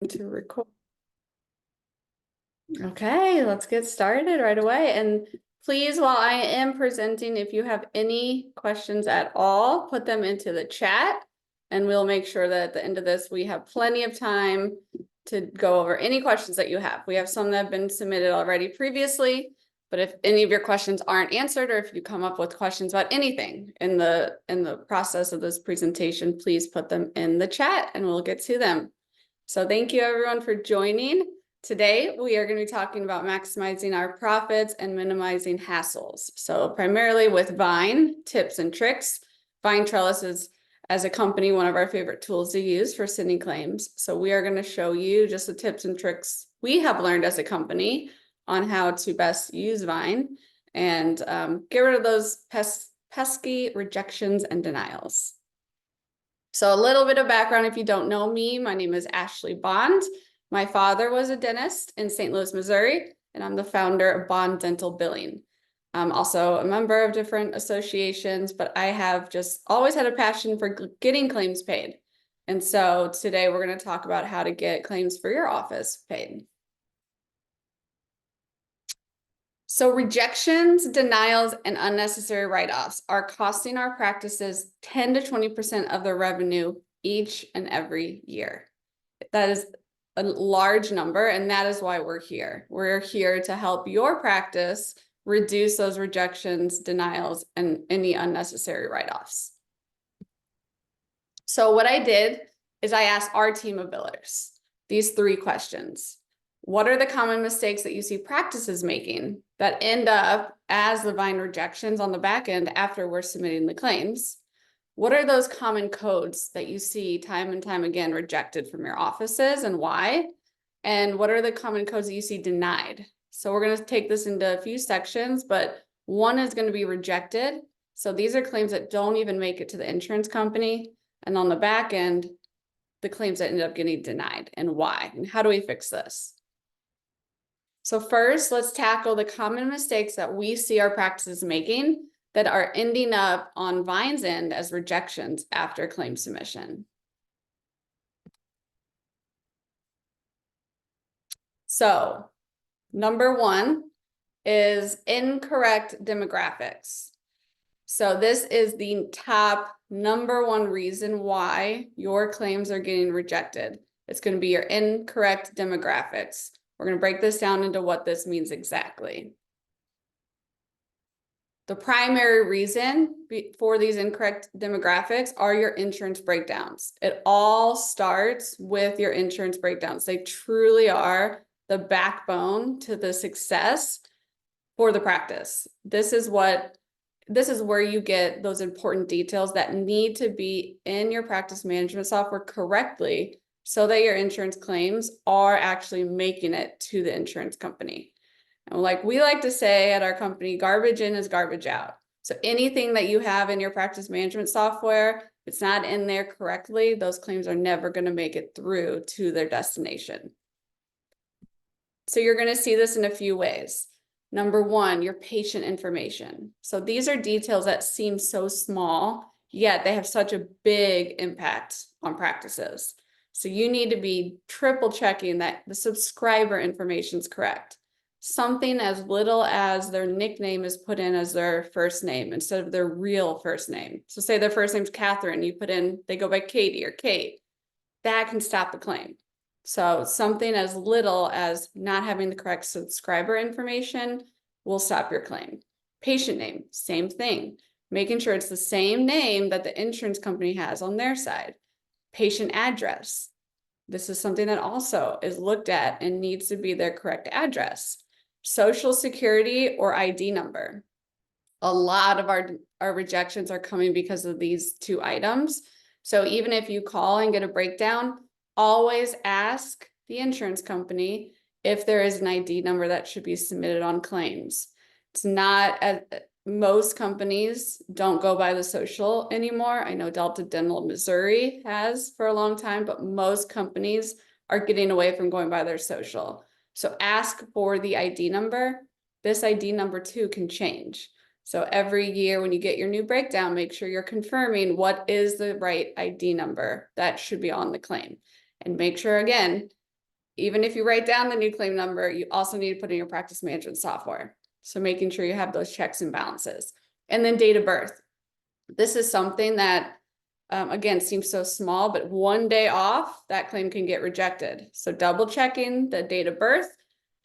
To record. Okay, let's get started right away. And please, while I am presenting, if you have any questions at all, put them into the chat and we'll make sure that at the end of this, we have plenty of time to go over any questions that you have. We have some that have been submitted already previously, but if any of your questions aren't answered, or if you come up with questions about anything in the process of this presentation, please put them in the chat and we'll get to them. So thank you everyone for joining. Today, we are going to be talking about maximizing our profits and minimizing hassles. So primarily with Vyne, tips and tricks. Vyne Trellis is, as a company, one of our favorite tools to use for sending claims. So we are going to show you just the tips and tricks we have learned as a company on how to best use Vyne and get rid of those pesky rejections and denials. So a little bit of background, if you don't know me, my name is Ashley Bond. My father was a dentist in St. Louis, Missouri, and I'm the founder of Bond Dental Billing. I'm also a member of different associations, but I have just always had a passion for getting claims paid. And so today we're going to talk about how to get claims for your office paid. So rejections, denials, and unnecessary write-offs are costing our practices 10 to 20% of their revenue each and every year. That is a large number, and that is why we're here. We're here to help your practice reduce those rejections, denials, and any unnecessary write-offs. So what I did is I asked our team of billers these 3 questions. What are the common mistakes that you see practices making that end up as the Vyne rejections on the back end after we're submitting the claims? What are those common codes that you see time and time again rejected from your offices and why? And what are the common codes that you see denied? So we're going to take this into a few sections, but one is going to be rejected. So these are claims that don't even make it to the insurance company. And on the back end, the claims that ended up getting denied and why, and how do we fix this? So first, let's tackle the common mistakes that we see our practices making that are ending up on Vyne's end as rejections after claim submission. So number 1 is incorrect demographics. So this is the top number 1 reason why your claims are getting rejected. It's going to be your incorrect demographics. We're going to break this down into what this means exactly. The primary reason for these incorrect demographics are your insurance breakdowns. It all starts with your insurance breakdowns. They truly are the backbone to the success for the practice. This is where you get those important details that need to be in your practice management software correctly so that your insurance claims are actually making it to the insurance company. And like we like to say at our company, garbage in is garbage out. So anything that you have in your practice management software, if it's not in there correctly, those claims are never going to make it through to their destination. So you're going to see this in a few ways. Number 1, your patient information. So these are details that seem so small, yet they have such a big impact on practices. So you need to be triple checking that the subscriber information is correct. Something as little as their nickname is put in as their first name instead of their real first name. So say their first name's Catherine, you put in, they go by Katie or Kate. That can stop the claim. So something as little as not having the correct subscriber information will stop your claim. Patient name, same thing. Making sure it's the same name that the insurance company has on their side. Patient address. This is something that also is looked at and needs to be their correct address. Social security or ID number. A lot of our rejections are coming because of these 2 items. So even if you call and get a breakdown, always ask the insurance company if there is an ID number that should be submitted on claims. It's not, most companies don't go by the social anymore. I know Delta Dental Missouri has for a long time, but most companies are getting away from going by their social. So ask for the ID number. This ID number too can change. So every year when you get your new breakdown, make sure you're confirming what is the right ID number that should be on the claim. And make sure, again, even if you write down the new claim number, you also need to put in your practice management software. So making sure you have those checks and balances. And then date of birth. This is something that, again, seems so small, but one day off, that claim can get rejected. So double checking the date of birth.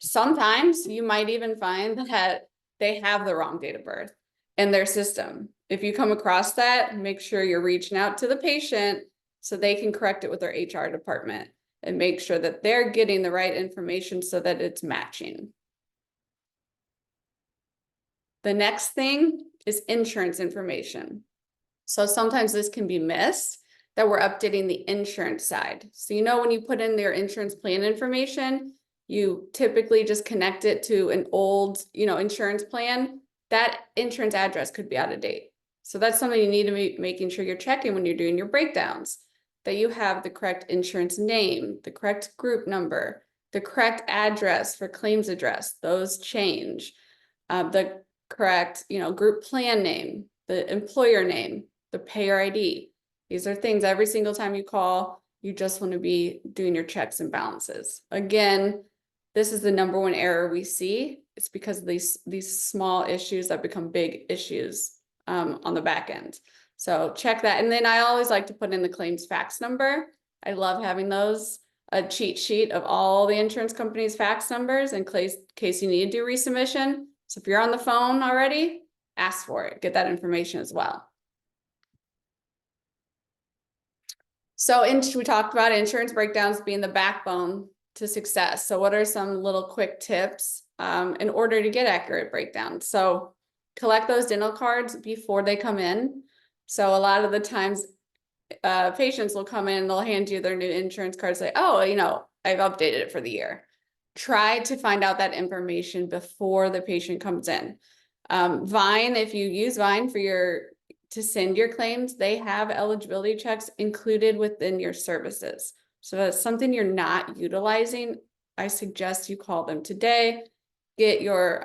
Sometimes you might even find that they have the wrong date of birth in their system. If you come across that, make sure you're reaching out to the patient so they can correct it with their HR department and make sure that they're getting the right information so that it's matching. The next thing is insurance information. So sometimes this can be missed, that we're updating the insurance side. So when you put in their insurance plan information, you typically just connect it to an old, insurance plan. That insurance address could be out of date. So that's something you need to be making sure you're checking when you're doing your breakdowns, that you have the correct insurance name, the correct group number, the correct address for claims address. Those change. The correct, group plan name, the employer name, the payer ID. These are things every single time you call, you just want to be doing your checks and balances. Again, this is the number one error we see. It's because of these small issues that become big issues on the back end. So check that. And then I always like to put in the claims fax number. I love having those, a cheat sheet of all the insurance companies' fax numbers in case you need to do resubmission. So if you're on the phone already, ask for it, get that information as well. So we talked about insurance breakdowns being the backbone to success. So what are some little quick tips in order to get accurate breakdowns? So collect those dental cards before they come in. So a lot of the times patients will come in, they'll hand you their new insurance card, say, oh, I've updated it for the year. Try to find out that information before the patient comes in. Vyne, if you use Vyne to send your claims, they have eligibility checks included within your services. So that's something you're not utilizing. I suggest you call them today, get your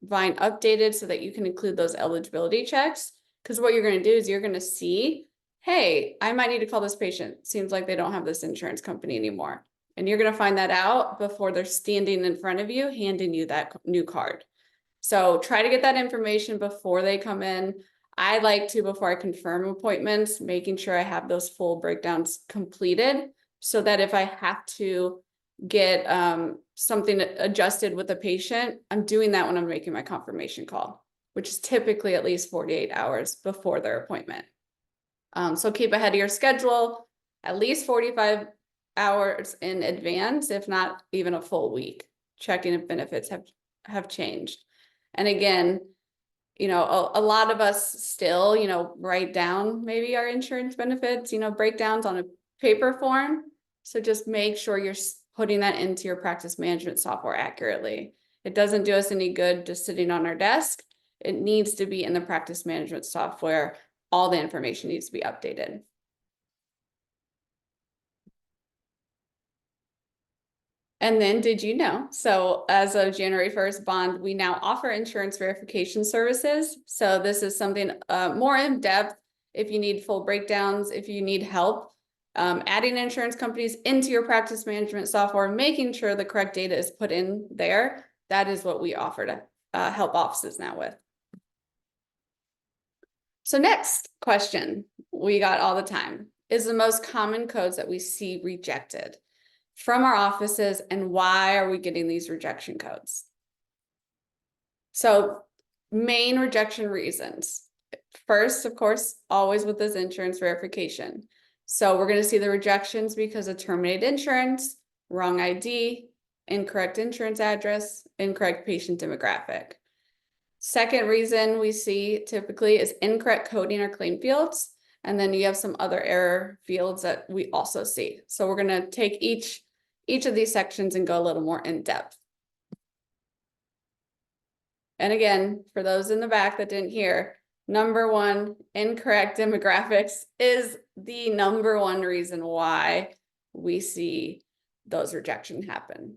Vyne updated so that you can include those eligibility checks. Because what you're going to do is you're going to see, hey, I might need to call this patient. Seems like they don't have this insurance company anymore. And you're going to find that out before they're standing in front of you, handing you that new card. So try to get that information before they come in. I like to, before I confirm appointments, making sure I have those full breakdowns completed so that if I have to get something adjusted with a patient, I'm doing that when I'm making my confirmation call, which is typically at least 48 hours before their appointment. So keep ahead of your schedule, at least 45 hours in advance, if not even a full week, checking if benefits have changed. And again, a lot of us still, write down maybe our insurance benefits, breakdowns on a paper form. So just make sure you're putting that into your practice management software accurately. It doesn't do us any good just sitting on our desk. It needs to be in the practice management software. All the information needs to be updated. And then did you know, so as of January 1st, Bond, we now offer insurance verification services. So this is something more in depth if you need full breakdowns, if you need help adding insurance companies into your practice management software, making sure the correct data is put in there. That is what we offer to help offices now with. So next question we got all the time is the most common codes that we see rejected from our offices, and why are we getting these rejection codes? So main rejection reasons. First, of course, always with this insurance verification. So we're going to see the rejections because of terminated insurance, wrong ID, incorrect insurance address, incorrect patient demographic. Second reason we see typically is incorrect coding or claim fields. And then you have some other error fields that we also see. So we're going to take each of these sections and go a little more in depth. And again, for those in the back that didn't hear, number one, incorrect demographics is the number one reason why we see those rejections happen.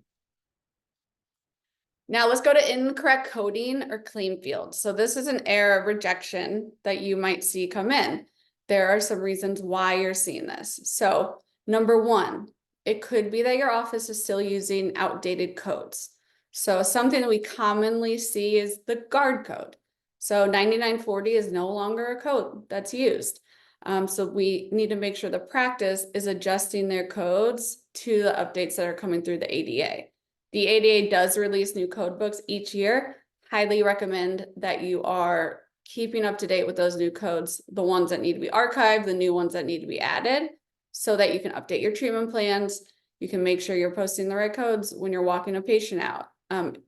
Now let's go to incorrect coding or claim fields. So this is an error of rejection that you might see come in. There are some reasons why you're seeing this. So number one, It could be that your office is still using outdated codes. So something that we commonly see is the guard code. So 9940 is no longer a code that's used. So we need to make sure the practice is adjusting their codes to the updates that are coming through the ADA. The ADA does release new code books each year. Highly recommend that you are keeping up to date with those new codes, the ones that need to be archived, the new ones that need to be added, so that you can update your treatment plans. You can make sure you're posting the right codes when you're walking a patient out.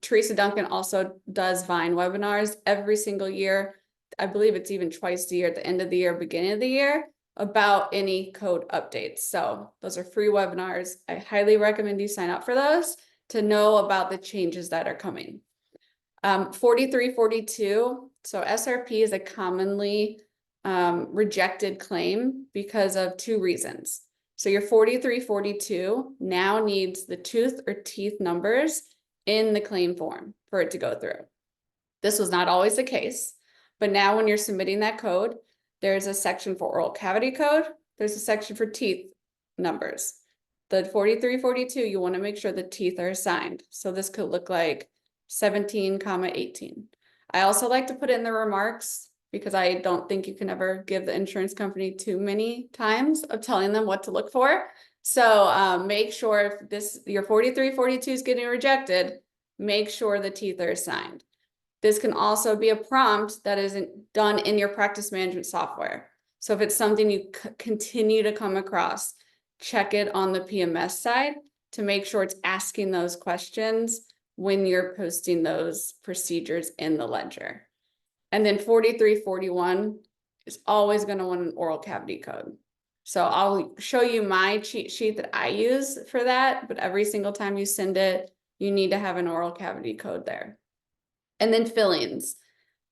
Teresa Duncan also does Vyne webinars every single year. I believe it's even twice a year at the end of the year, beginning of the year, about any code updates. So those are free webinars. I highly recommend you sign up for those to know about the changes that are coming. 4342, so SRP is a commonly rejected claim because of two reasons. So your 4342 now needs the tooth or teeth numbers in the claim form for it to go through. This was not always the case, but now when you're submitting that code, there's a section for oral cavity code, there's a section for teeth numbers. The 4342, you want to make sure the teeth are assigned. So this could look like 17, 18. I also like to put it in the remarks because I don't think you can ever give the insurance company too many times of telling them what to look for. So make sure if your 4342 is getting rejected, make sure the teeth are assigned. This can also be a prompt that isn't done in your practice management software. So if it's something you continue to come across, check it on the PMS side to make sure it's asking those questions when you're posting those procedures in the ledger. And then 4341 is always going to want an oral cavity code. So I'll show you my cheat sheet that I use for that, but every single time you send it, you need to have an oral cavity code there. And then fillings.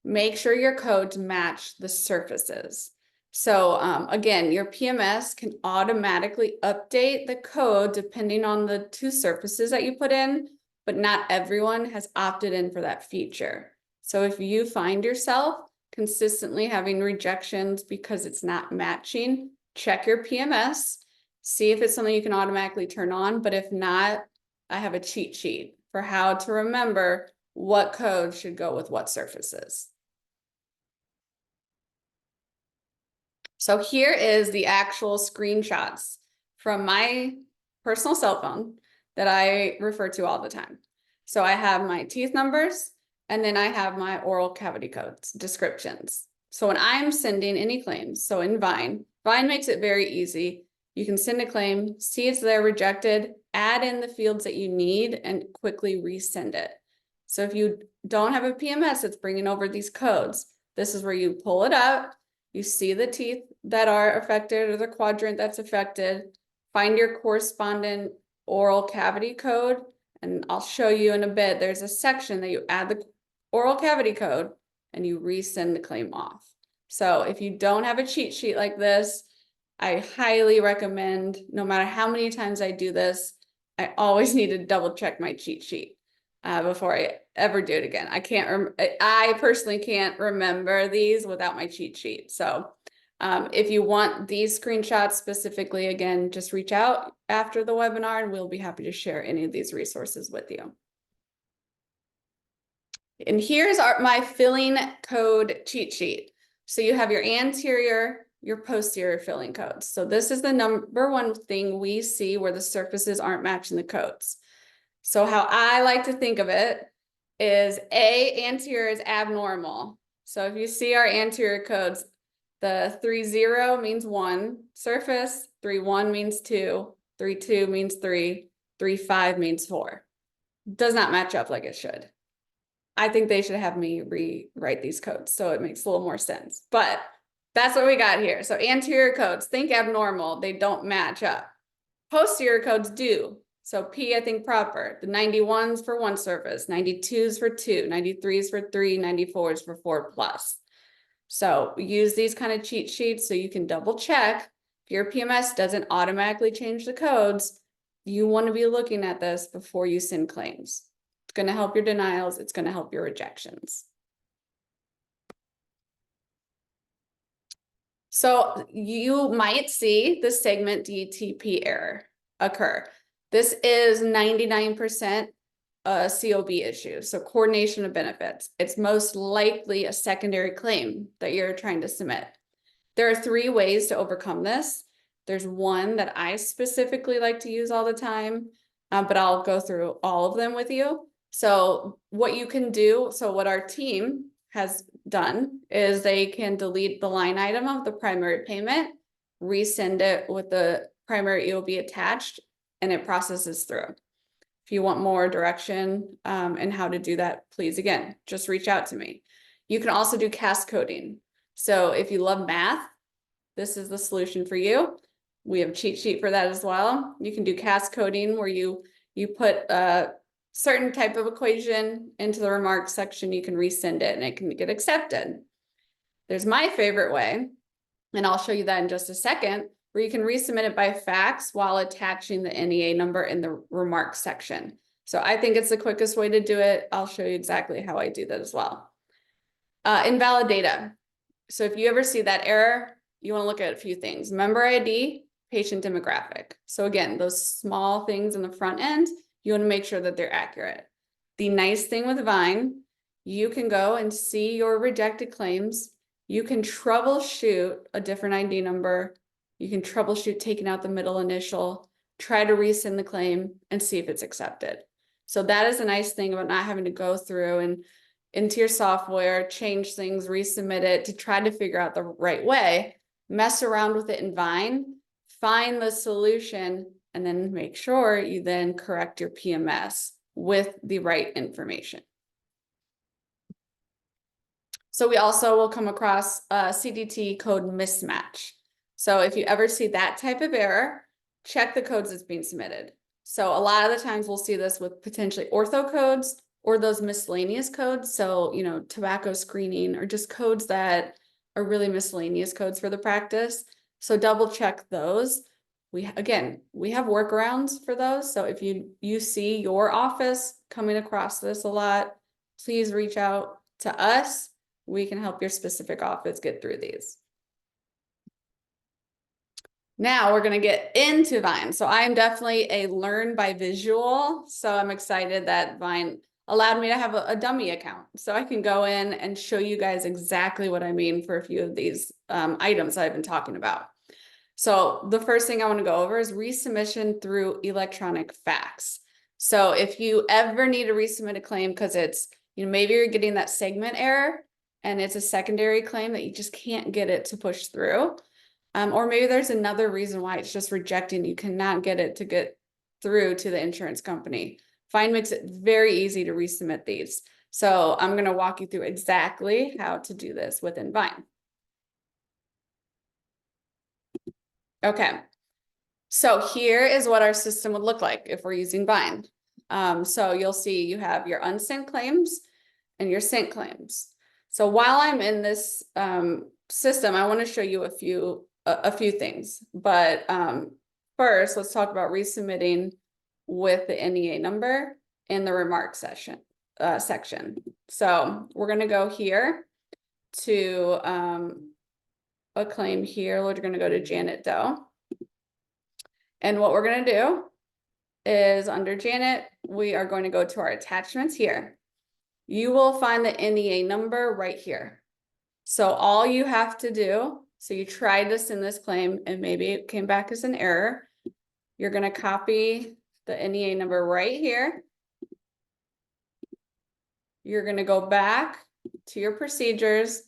Make sure your codes match the surfaces. So again, your PMS can automatically update the code depending on the two surfaces that you put in, but not everyone has opted in for that feature. So if you find yourself consistently having rejections because it's not matching, check your PMS, see if it's something you can automatically turn on. But if not, I have a cheat sheet for how to remember what code should go with what surfaces. So here is the actual screenshots from my personal cell phone that I refer to all the time. So I have my teeth numbers, and then I have my oral cavity codes, descriptions. So when I'm sending any claims, so in Vyne makes it very easy. You can send a claim, see it's there rejected, add in the fields that you need, and quickly resend it. So if you don't have a PMS that's bringing over these codes, this is where you pull it up, you see the teeth that are affected or the quadrant that's affected, find your correspondent oral cavity code, and I'll show you in a bit, there's a section that you add the oral cavity code and you resend the claim off. So if you don't have a cheat sheet like this, I highly recommend, no matter how many times I do this, I always need to double check my cheat sheet before I ever do it again. I personally can't remember these without my cheat sheet. So if you want these screenshots specifically, again, just reach out after the webinar and we'll be happy to share any of these resources with you. And here's my filling code cheat sheet. So you have your anterior, your posterior filling codes. So this is the number one thing we see where the surfaces aren't matching the codes. So how I like to think of it is anterior is abnormal. So if you see our anterior codes, the 30 means 1 surface, 31 means 2, 32 means 3, 35 means 4. Does not match up like it should. I think they should have me rewrite these codes so it makes a little more sense. But that's what we got here. So anterior codes, think abnormal. They don't match up. Posterior codes do. So P, I think proper. The 91s for 1 surface, 92s for 2, 93s for 3, 94s for 4 plus. So use these kind of cheat sheets so you can double check. If your PMS doesn't automatically change the codes, you want to be looking at this before you send claims. It's going to help your denials. It's going to help your rejections. So you might see the segment DTP error. occur. This is 99% a COB issue, so coordination of benefits. It's most likely a secondary claim that you're trying to submit. There are 3 ways to overcome this. There's one that I specifically like to use all the time, but I'll go through all of them with you. So what you can do, so what our team has done is they can delete the line item of the primary payment, resend it with the primary EOB attached, and it processes through. If you want more direction and how to do that, please, again, just reach out to me. You can also do cascoding. So if you love math, this is the solution for you. We have a cheat sheet for that as well. You can do cascoding where you put a certain type of equation into the remarks section, you can resend it and it can get accepted. There's my favorite way, and I'll show you that in just a second, where you can resubmit it by fax while attaching the NEA number in the remarks section. So I think it's the quickest way to do it. I'll show you exactly how I do that as well. Invalid data. So if you ever see that error, you want to look at a few things. Member ID, patient demographic. So again, those small things in the front end, you want to make sure that they're accurate. The nice thing with Vyne, you can go and see your rejected claims. You can troubleshoot a different ID number. You can troubleshoot taking out the middle initial, try to resend the claim and see if it's accepted. So that is a nice thing about not having to go through and into your software, change things, resubmit it to try to figure out the right way, mess around with it in Vyne, find the solution, and then make sure you then correct your PMS with the right information. So we also will come across a CDT code mismatch. So if you ever see that type of error, check the codes that's being submitted. So a lot of the times we'll see this with potentially ortho codes or those miscellaneous codes. So, you know, tobacco screening or just codes that are really miscellaneous codes for the practice. So double check those. We have workarounds for those. So if you see your office coming across this a lot, please reach out to us. We can help your specific office get through these. Now we're going to get into Vyne. So I am definitely a learn by visual. So I'm excited that Vyne allowed me to have a dummy account. So I can go in and show you guys exactly what I mean for a few of these items I've been talking about. So the first thing I want to go over is resubmission through electronic fax. So if you ever need to resubmit a claim because it's, you know, maybe you're getting that segment error and it's a secondary claim that you just can't get it to push through. Or maybe there's another reason why it's just rejecting. You cannot get it to get through to the insurance company. Vyne makes it very easy to resubmit these. So I'm going to walk you through exactly how to do this within Vyne. Okay, so here is what our system would look like if we're using Vyne. So you'll see you have your unsent claims and your sent claims. So while I'm in this system, I want to show you a few things. But first, let's talk about resubmitting with the NEA number in the remarks section. So we're going to go here to a claim here. We're going to go to Janet Doe. And what we're going to do is under Janet, we are going to go to our attachments here. You will find the NEA number right here. So all you have to do, so you tried to send this claim and maybe it came back as an error. You're going to copy the NEA number right here. You're going to go back to your procedures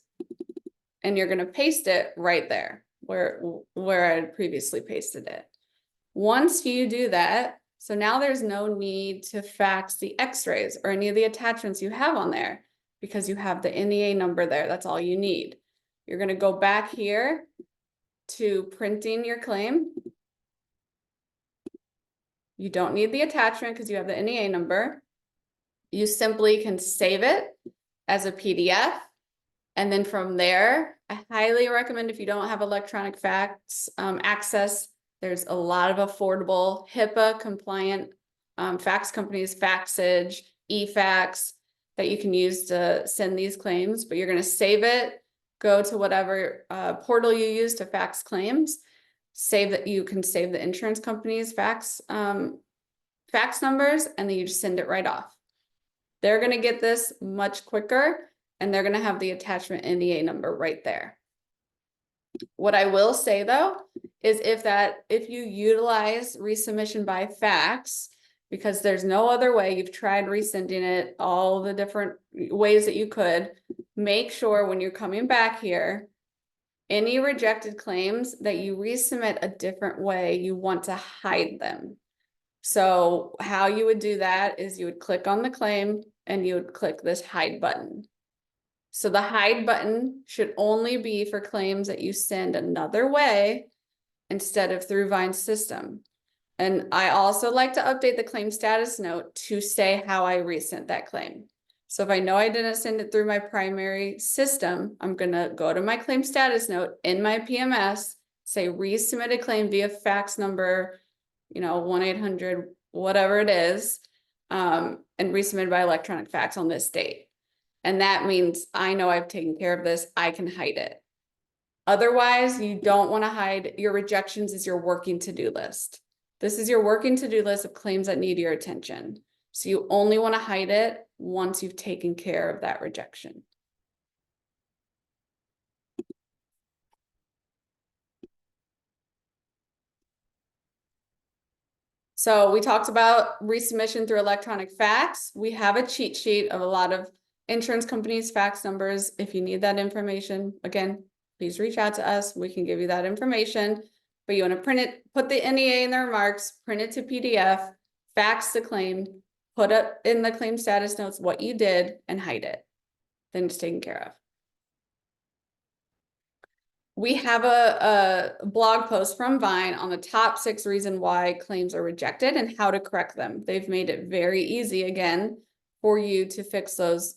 and you're going to paste it right there where I had previously pasted it. Once you do that, so now there's no need to fax the x-rays or any of the attachments you have on there because you have the NEA number there. That's all you need. You're going to go back here to printing your claim. You don't need the attachment because you have the NEA number. You simply can save it as a PDF. And then from there, I highly recommend if you don't have electronic fax access, there's a lot of affordable HIPAA compliant fax companies, Faxage, eFax, that you can use to send these claims, but you're going to save it, go to whatever portal you use to fax claims, save that. You can save the insurance company's fax numbers, and then you just send it right off. They're going to get this much quicker, and they're going to have the attachment NEA number right there. What I will say though, is if you utilize resubmission by fax, because there's no other way, you've tried resending it, all the different ways that you could, make sure when you're coming back here, any rejected claims that you resubmit a different way, you want to hide them. So how you would do that is you would click on the claim and you would click this hide button. So the hide button should only be for claims that you send another way instead of through Vyne's system. And I also like to update the claim status note to say how I resent that claim. So if I know I didn't send it through my primary system, I'm going to go to my claim status note in my PMS, say resubmitted claim via fax number, 1-800, whatever it is, and resubmitted by electronic fax on this date. And that means I know I've taken care of this. I can hide it. Otherwise, you don't want to hide your rejections as your working to-do list. This is your working to-do list of claims that need your attention. So you only want to hide it once you've taken care of that rejection. So we talked about resubmission through electronic fax. We have a cheat sheet of a lot of insurance companies' fax numbers. If you need that information, again, please reach out to us. We can give you that information. But you want to print it, put the NEA in the remarks, print it to PDF, fax the claim, put up in the claim status notes what you did, and hide it. Then it's taken care of. We have a blog post from Vyne on the top 6 reasons why claims are rejected and how to correct them. They've made it very easy, again, for you to fix those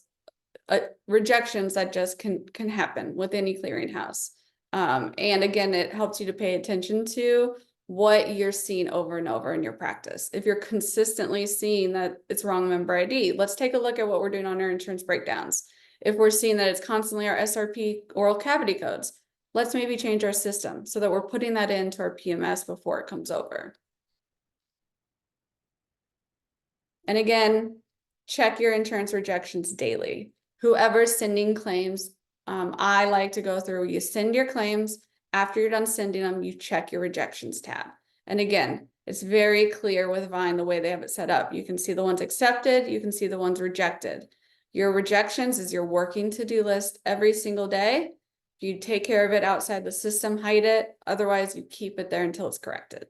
rejections that just can happen with any clearinghouse. And again, it helps you to pay attention to what you're seeing over and over in your practice. If you're consistently seeing that it's wrong member ID, let's take a look at what we're doing on our insurance breakdowns. If we're seeing that it's constantly our SRP oral cavity codes, let's maybe change our system so that we're putting that into our PMS before it comes over. And again, check your insurance rejections daily. Whoever's sending claims, I like to go through, you send your claims, after you're done sending them, you check your rejections tab. And again, it's very clear with Vyne the way they have it set up. You can see the ones accepted, you can see the ones rejected. Your rejections is your working to-do list every single day. If you take care of it outside the system, hide it. Otherwise, you keep it there until it's corrected.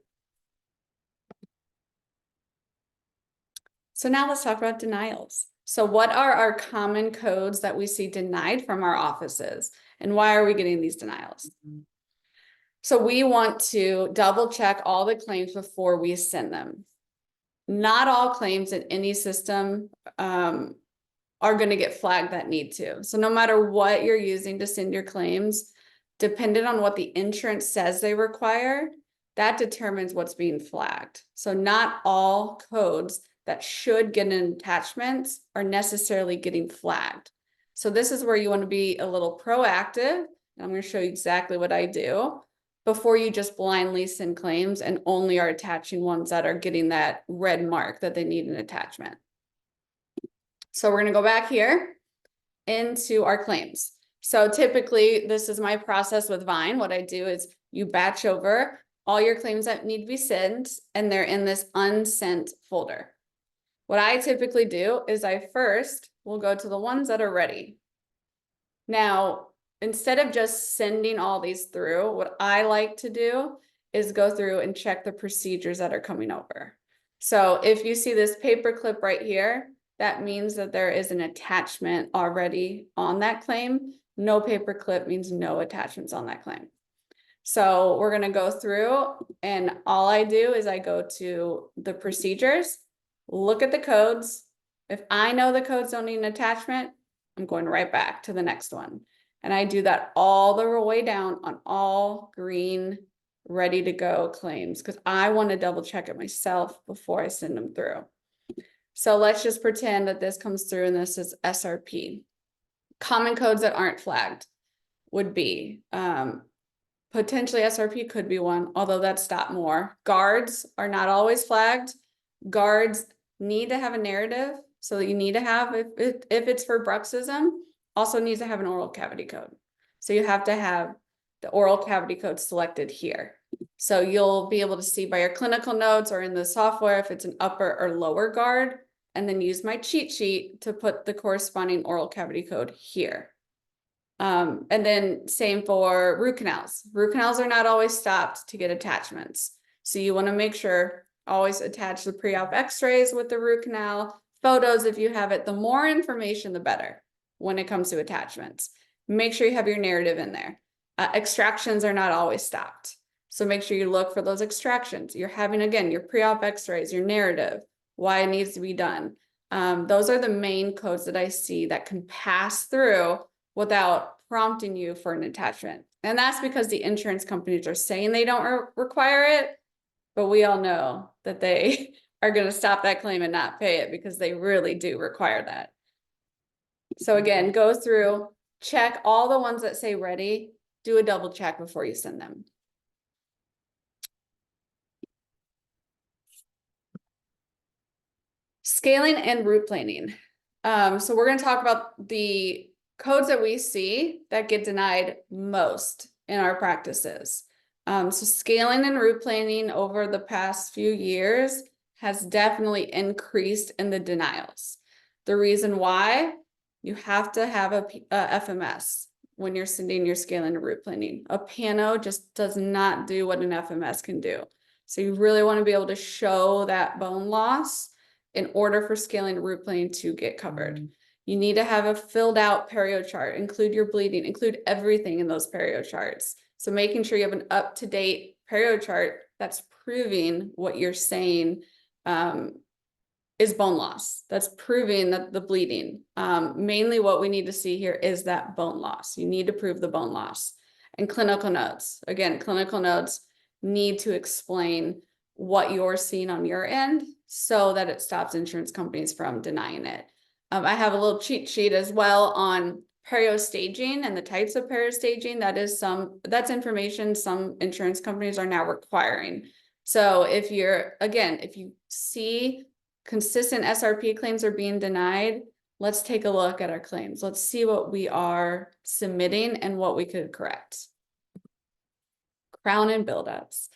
So now let's talk about denials. So what are our common codes that we see denied from our offices? And why are we getting these denials? So we want to double check all the claims before we send them. Not all claims in any system are going to get flagged that need to. So no matter what you're using to send your claims, depending on what the insurance says they require, that determines what's being flagged. So not all codes that should get an attachment are necessarily getting flagged. So this is where you want to be a little proactive. I'm going to show you exactly what I do before you just blindly send claims and only are attaching ones that are getting that red mark that they need an attachment. So we're going to go back here into our claims. So typically this is my process with Vyne. What I do is you batch over all your claims that need to be sent, and they're in this unsent folder. What I typically do is I first will go to the ones that are ready. Now, instead of just sending all these through, what I like to do is go through and check the procedures that are coming over. So if you see this paper clip right here, that means that there is an attachment already on that claim. No paper clip means no attachments on that claim. So we're going to go through, and all I do is I go to the procedures, look at the codes. If I know the codes don't need an attachment, I'm going right back to the next one. And I do that all the way down on all green, ready to go claims, because I want to double check it myself before I send them through. So let's just pretend that this comes through and this is SRP. Common codes that aren't flagged would be Potentially SRP could be one, although that's stopped more. Guards are not always flagged. Guards need to have a narrative, so you need to have, if it's for bruxism, also needs to have an oral cavity code. So you have to have the oral cavity code selected here. So you'll be able to see by your clinical notes or in the software if it's an upper or lower guard, and then use my cheat sheet to put the corresponding oral cavity code here. And then same for root canals. Root canals are not always stopped to get attachments. So you want to make sure always attach the pre-op x-rays with the root canal, photos if you have it. The more information, the better when it comes to attachments. Make sure you have your narrative in there. Extractions are not always stopped. So make sure you look for those extractions. You're having, again, your pre-op x-rays, your narrative, why it needs to be done. Those are the main codes that I see that can pass through without prompting you for an attachment. And that's because the insurance companies are saying they don't require it, but we all know that they are going to stop that claim and not pay it because they really do require that. So again, go through, check all the ones that say ready, do a double check before you send them. Scaling and route planning. So we're going to talk about the codes that we see that get denied most in our practices. So scaling and route planning over the past few years has definitely increased in the denials. The reason why, you have to have a FMS when you're sending your scaling and route planning. A Pano just does not do what an FMS can do. So you really want to be able to show that bone loss in order for scaling and route planning to get covered. You need to have a filled out perio chart, include your bleeding, include everything in those perio charts. So making sure you have an up-to-date perio chart that's proving what you're saying is bone loss. That's proving that the bleeding. Mainly what we need to see here is that bone loss. You need to prove the bone loss. And clinical notes. Again, clinical notes need to explain what you're seeing on your end so that it stops insurance companies from denying it. I have a little cheat sheet as well on perio staging and the types of perio staging. That's information some insurance companies are now requiring. So if you see consistent SRP claims are being denied, let's take a look at our claims. Let's see what we are submitting and what we could correct. Crown and buildups.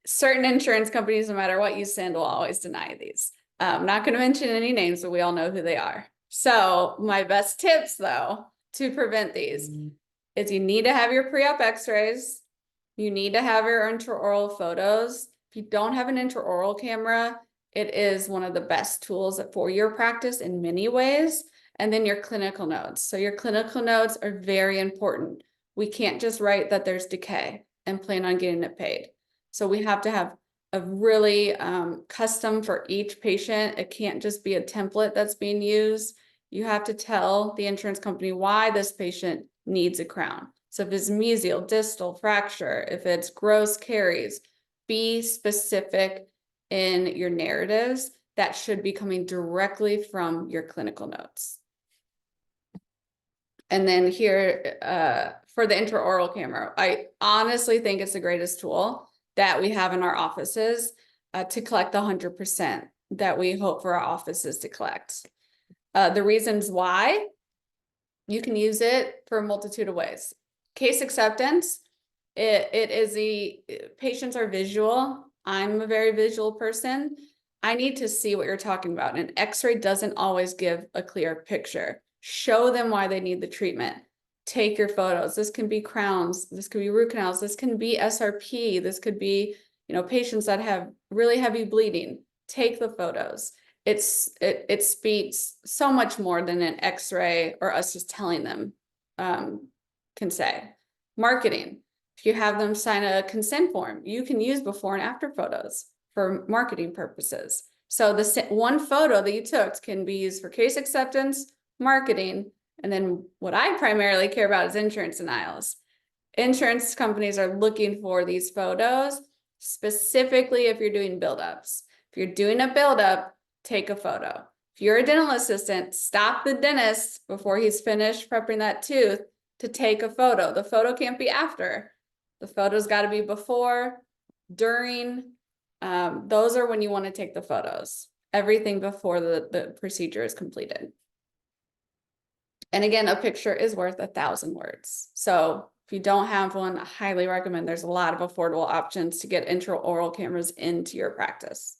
Certain insurance companies, no matter what you send, will always deny these. I'm not going to mention any names, but we all know who they are. So my best tips, though, to prevent these is you need to have your pre-op x-rays. You need to have your intraoral photos. If you don't have an intraoral camera, it is one of the best tools for your practice in many ways. And then your clinical notes. So your clinical notes are very important. We can't just write that there's decay and plan on getting it paid. So we have to have a really custom for each patient. It can't just be a template that's being used. You have to tell the insurance company why this patient needs a crown. So if it's mesial, distal, fracture, if it's gross caries, be specific in your narratives. That should be coming directly from your clinical notes. And then here for the intraoral camera, I honestly think it's the greatest tool that we have in our offices to collect the 100% that we hope for our offices to collect. The reasons why, you can use it for a multitude of ways. Case acceptance, patients are visual. I'm a very visual person. I need to see what you're talking about. An x-ray doesn't always give a clear picture. Show them why they need the treatment. Take your photos. This can be crowns. This could be root canals. This can be SRP. This could be, patients that have really heavy bleeding. Take the photos. It speaks so much more than an x-ray or us just telling them can say. Marketing. If you have them sign a consent form, you can use before and after photos for marketing purposes. So the one photo that you took can be used for case acceptance, marketing, and then what I primarily care about is insurance denials. Insurance companies are looking for these photos, specifically if you're doing buildups. If you're doing a buildup, take a photo. If you're a dental assistant, stop the dentist before he's finished prepping that tooth to take a photo. The photo can't be after. The photos got to be before, during. Those are when you want to take the photos. Everything before the procedure is completed. And again, a picture is worth 1,000 words. So if you don't have one, I highly recommend. There's a lot of affordable options to get intraoral cameras into your practice.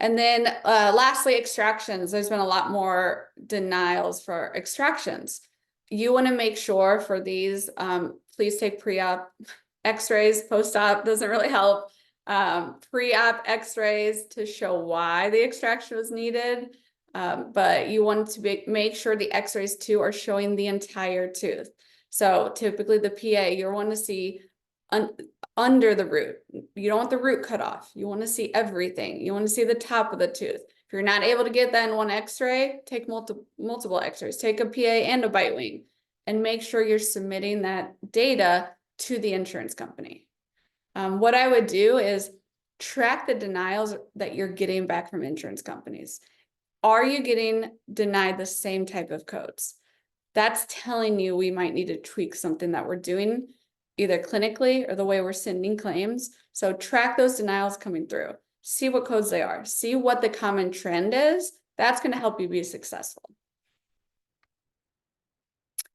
And then lastly, extractions. There's been a lot more denials for extractions. You want to make sure for these, please take pre-op x-rays. Post-op doesn't really help. Pre-op x-rays to show why the extraction was needed. But you want to make sure the x-rays too are showing the entire tooth. So typically the PA, you want to see under the root. You don't want the root cut off. You want to see everything. You want to see the top of the tooth. If you're not able to get that in one x-ray, take multiple x-rays. Take a PA and a bite wing and make sure you're submitting that data to the insurance company. What I would do is track the denials that you're getting back from insurance companies. Are you getting denied the same type of codes? That's telling you we might need to tweak something that we're doing either clinically or the way we're sending claims. So track those denials coming through, see what codes they are, see what the common trend is. That's going to help you be successful.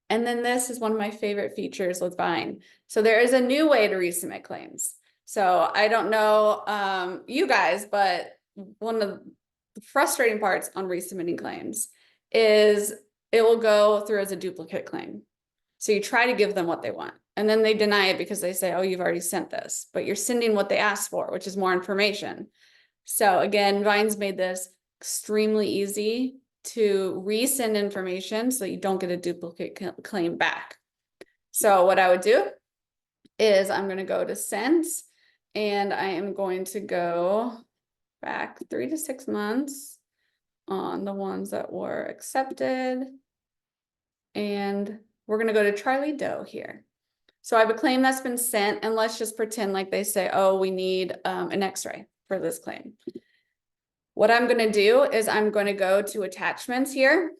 And then this is one of my favorite features with Vyne. So there is a new way to resubmit claims. So I don't know you guys, but one of the frustrating parts on resubmitting claims is it will go through as a duplicate claim. So you try to give them what they want, and then they deny it because they say, oh, you've already sent this, but you're sending what they asked for, which is more information. So again, Vyne's made this extremely easy to resend information so that you don't get a duplicate claim back. So what I would do is I'm going to go to sends, and I am going to go back 3 to 6 months on the ones that were accepted. And we're going to go to Charlie Doe here. So I have a claim that's been sent, and let's just pretend like they say, oh, we need an x-ray for this claim. What I'm going to do is I'm going to go to attachments here.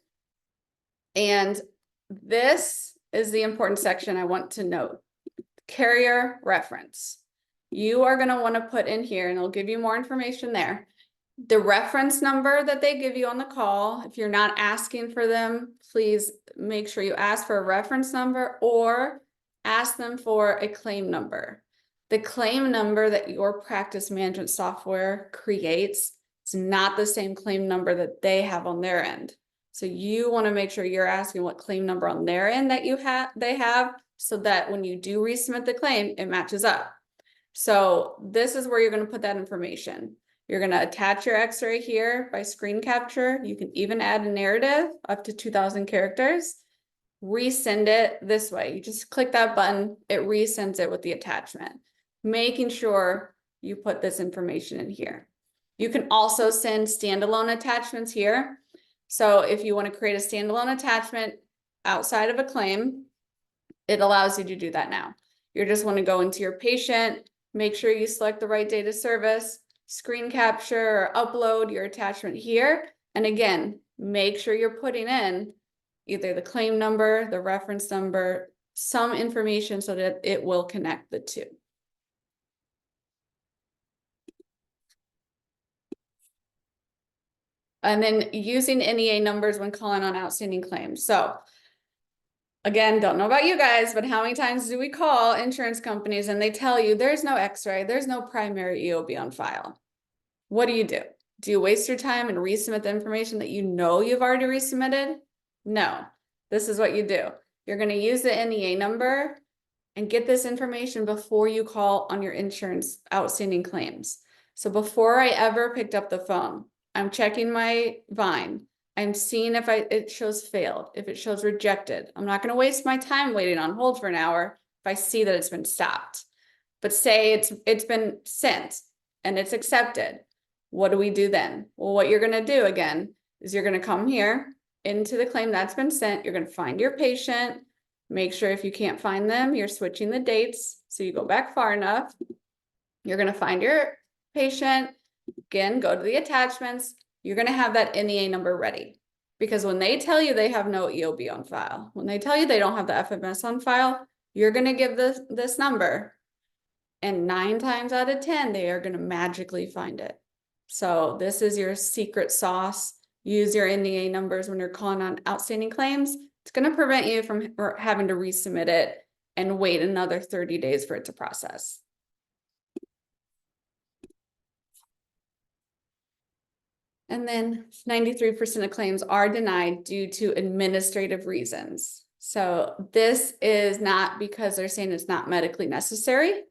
And this is the important section I want to note. Carrier reference. You are going to want to put in here, and it'll give you more information there, the reference number that they give you on the call. If you're not asking for them, please make sure you ask for a reference number or ask them for a claim number. The claim number that your practice management software creates is not the same claim number that they have on their end. So you want to make sure you're asking what claim number on their end that they have, so that when you do resubmit the claim, it matches up. So this is where you're going to put that information. You're going to attach your x-ray here by screen capture. You can even add a narrative up to 2,000 characters. Resend it this way. You just click that button, it resends it with the attachment, making sure you put this information in here. You can also send standalone attachments here. So if you want to create a standalone attachment outside of a claim, it allows you to do that now. You just want to go into your patient, make sure you select the right data service, screen capture or upload your attachment here. And again, make sure you're putting in either the claim number, the reference number, some information so that it will connect the two. And then using NEA numbers when calling on outstanding claims. So again, don't know about you guys, but how many times do we call insurance companies and they tell you there's no x-ray, there's no primary EOB on file? What do? Do you waste your time and resubmit the information that you know you've already resubmitted? No, this is what you do. You're going to use the NEA number and get this information before you call on your insurance outstanding claims. So before I ever picked up the phone, I'm checking my Vyne. I'm seeing if it shows failed, if it shows rejected. I'm not going to waste my time waiting on hold for an hour if I see that it's been stopped. But say it's been sent and it's accepted. What do we do then? Well, what you're going to do again is you're going to come here into the claim that's been sent. You're going to find your patient. Make sure if you can't find them, you're switching the dates. So you go back far enough. You're going to find your patient. Again, go to the attachments. You're going to have that NEA number ready, because when they tell you they have no EOB on file, when they tell you they don't have the FMS on file, you're going to give this number, and 9 times out of 10, they are going to magically find it. So this is your secret sauce. Use your NDA numbers when you're calling on outstanding claims. It's going to prevent you from having to resubmit it and wait another 30 days for it to process. And then 93% of claims are denied due to administrative reasons. So this is not because they're saying it's not medically necessary.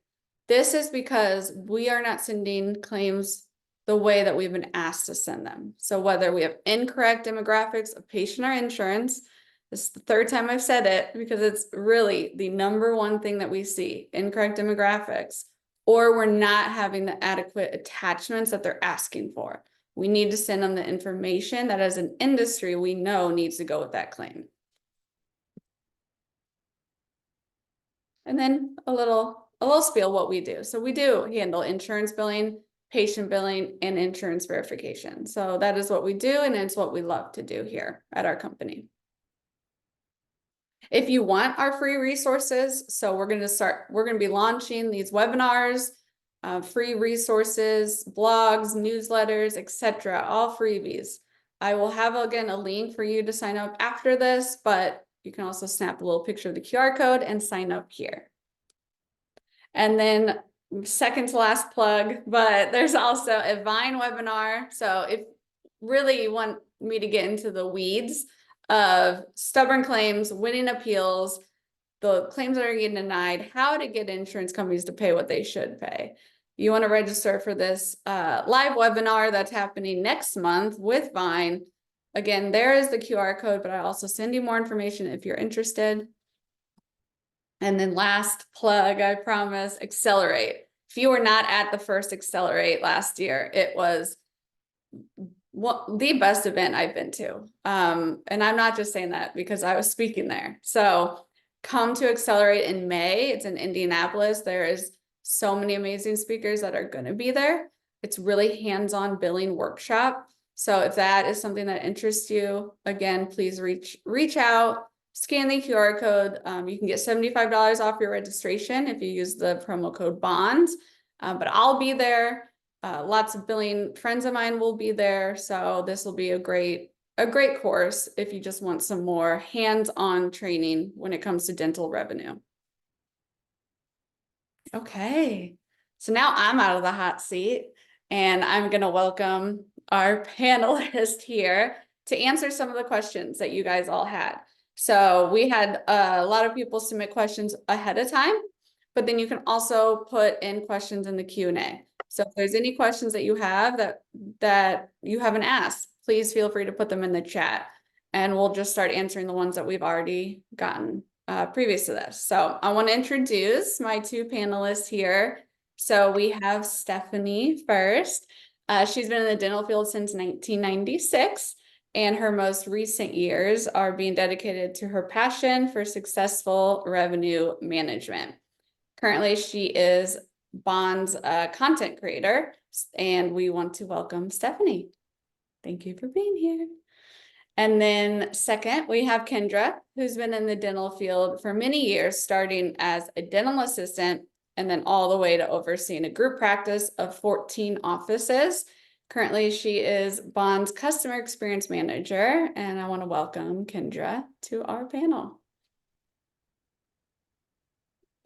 This is because we are not sending claims the way that we've been asked to send them. So whether we have incorrect demographics of patient or insurance, this is the 3rd time I've said it because it's really the #1 thing that we see, incorrect demographics, or we're not having the adequate attachments that they're asking for. We need to send them the information that as an industry, we know needs to go with that claim. And then a little spiel what we do. So we do handle insurance billing, patient billing, and insurance verification. So that is what we do, and it's what we love to do here at our company. If you want our free resources, so we're going to be launching these webinars, free resources, blogs, newsletters, etc., all freebies. I will have, again, a link for you to sign up after this, but you can also snap a little picture of the QR code and sign up here. And then second to last plug, but there's also a Vyne webinar. So if really you want me to get into the weeds of stubborn claims, winning appeals, the claims that are getting denied, how to get insurance companies to pay what they should pay. You want to register for this live webinar that's happening next month with Vyne. Again, there is the QR code, but I also send you more information if you're interested. And then last plug, I promise, Accelerate. If you were not at the first Accelerate last year, it was the best event I've been to. And I'm not just saying that because I was speaking there. So come to Accelerate in May. It's in Indianapolis. There is so many amazing speakers that are going to be there. It's really hands-on billing workshop. So if that is something that interests you, again, please reach out, scan the QR code. You can get $75 off your registration if you use the promo code BONDS. But I'll be there. Lots of billing friends of mine will be there. So this will be a great course if you just want some more hands-on training when it comes to dental revenue. Okay, so now I'm out of the hot seat and I'm going to welcome our panelist here to answer some of the questions that you guys all had. So we had a lot of people submit questions ahead of time, but then you can also put in questions in the Q&A. So if there's any questions that you have that you haven't asked, please feel free to put them in the chat and we'll just start answering the ones that we've already gotten previous to this. So I want to introduce my 2 panelists here. So we have Stephanie first. She's been in the dental field since 1996, and her most recent years are being dedicated to her passion for successful revenue management. Currently, she is Bond's content creator, and we want to welcome Stephanie. Thank you for being here. And then second, we have Kendra, who's been in the dental field for many years, starting as a dental assistant and then all the way to overseeing a group practice of 14 offices. Currently, she is Bond's customer experience manager, and I want to welcome Kendra to our panel.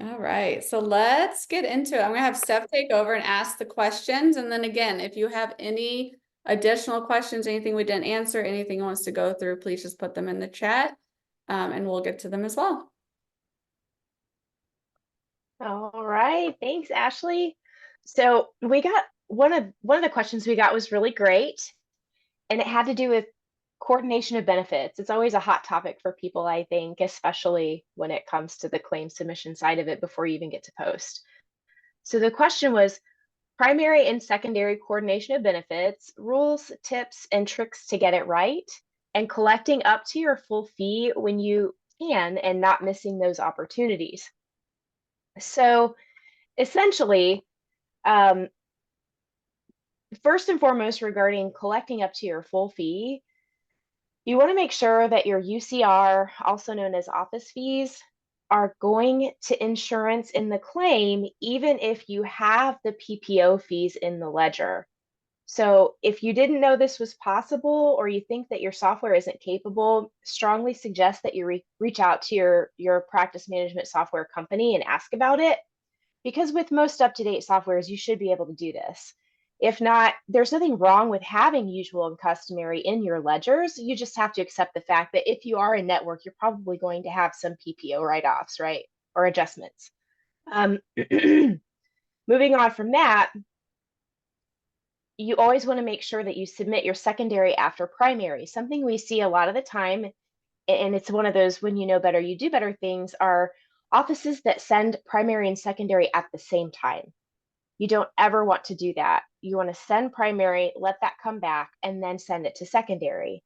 All right, so let's get into it. I'm gonna have Steph take over and ask the questions. And then again, if you have any additional questions, anything we didn't answer, anything you want us to go through, please just put them in the chat and we'll get to them as well. All right, thanks, Ashley. So we got one of the questions we got was really great, and it had to do with coordination of benefits. It's always a hot topic for people, I think, especially when it comes to the claim submission side of it before you even get to post. So the question was primary and secondary coordination of benefits, rules, tips, and tricks to get it right, and collecting up to your full fee when you can and not missing those opportunities. So essentially, first and foremost, regarding collecting up to your full fee, you want to make sure that your UCR, also known as office fees, are going to insurance in the claim, even if you have the PPO fees in the ledger. So if you didn't know this was possible, or you think that your software isn't capable, strongly suggest that you reach out to your practice management software company and ask about it. Because with most up-to-date softwares, you should be able to do this. If not, there's nothing wrong with having usual and customary in your ledgers. You just have to accept the fact that if you are a network, you're probably going to have some PPO write-offs, right? Or adjustments. Moving on from that, you always want to make sure that you submit your secondary after primary. Something we see a lot of the time, and it's one of those when you know better, you do better things, are offices that send primary and secondary at the same time. You don't ever want to do that. You want to send primary, let that come back, and then send it to secondary.